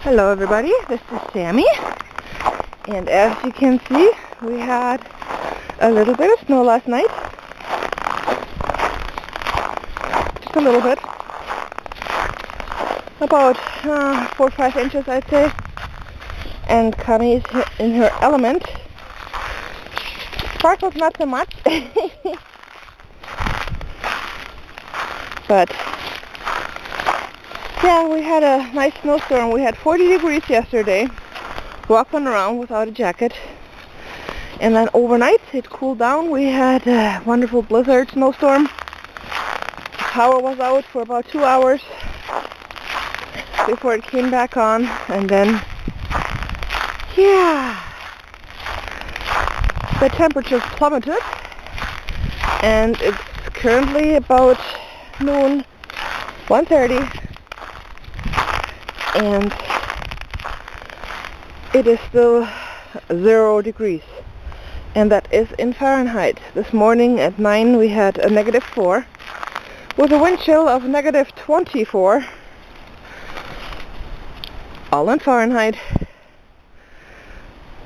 Hello everybody, this is Sammy, and as you can see, we had a little bit of snow last night. Just a little bit. About 4 or 5 inches, I'd say. And Connie's in her element. Sparkle's not so much. But yeah, we had a nice snowstorm. We had 40 degrees yesterday, walking around without a jacket. And then overnight it cooled down. We had a wonderful blizzard snowstorm. The power was out for about 2 hours before it came back on. And then, yeah, the temperatures plummeted. And it's currently about noon, 1:30. And it is still 0 degrees, and that is in Fahrenheit. This morning at 9 we had a -4 with a wind chill of -24, all in Fahrenheit.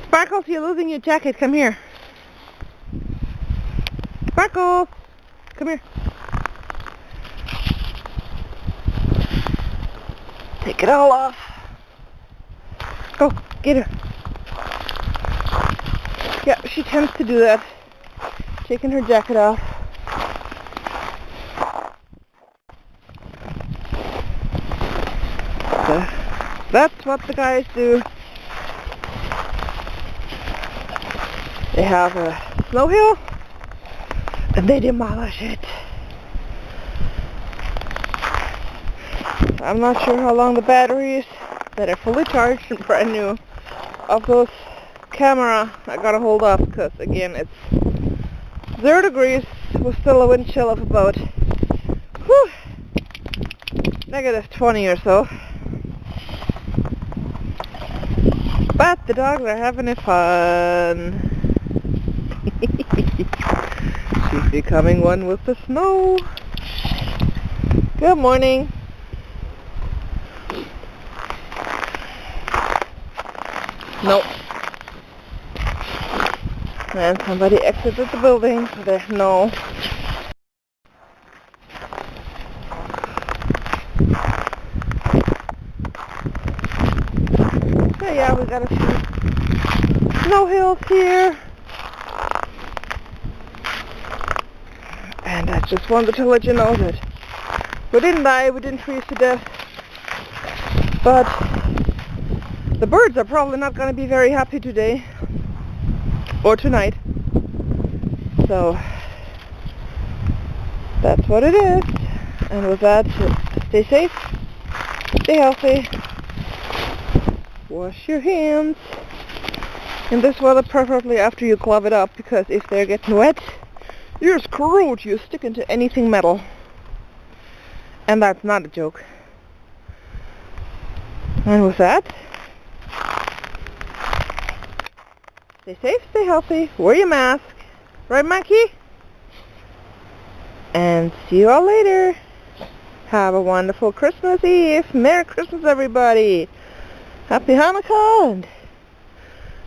Sparkles, you're losing your jacket. Come here. Sparkles, come here. Take it all off. Go, get her. Yeah, she tends to do that. Taking her jacket off. So, that's what the guys do. They have a snow hill and they demolish it. I'm not sure how long the batteries that are fully charged and brand new of those camera I gotta hold off, because again it's 0 degrees with still a wind chill of about -20 or so. But the dogs are having it fun. She's becoming one with the snow. Good morning. Nope. And somebody exited the building, so there's no. So yeah, we got a few snow hills here. And I just wanted to let you know that we didn't die, we didn't freeze to death. But the birds are probably not going to be very happy today or tonight. So that's what it is. And with that, stay safe, stay healthy, wash your hands in this weather, preferably after you glove it up, because if they're getting wet, you're screwed. You stick into anything metal. And that's not a joke. And with that, stay safe, stay healthy, wear your mask. Right, Mikey? And see you all later. Have a wonderful Christmas Eve. Merry Christmas, everybody. Happy Hanukkah. And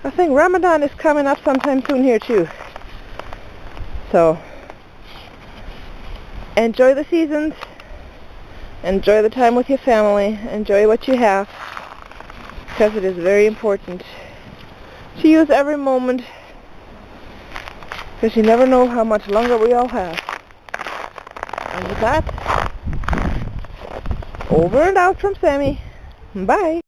I think Ramadan is coming up sometime soon here, too. So, enjoy the seasons. Enjoy the time with your family. Enjoy what you have. Because it is very important to use every moment, because you never know how much longer we all have. And with that, over and out from Sammy. Bye.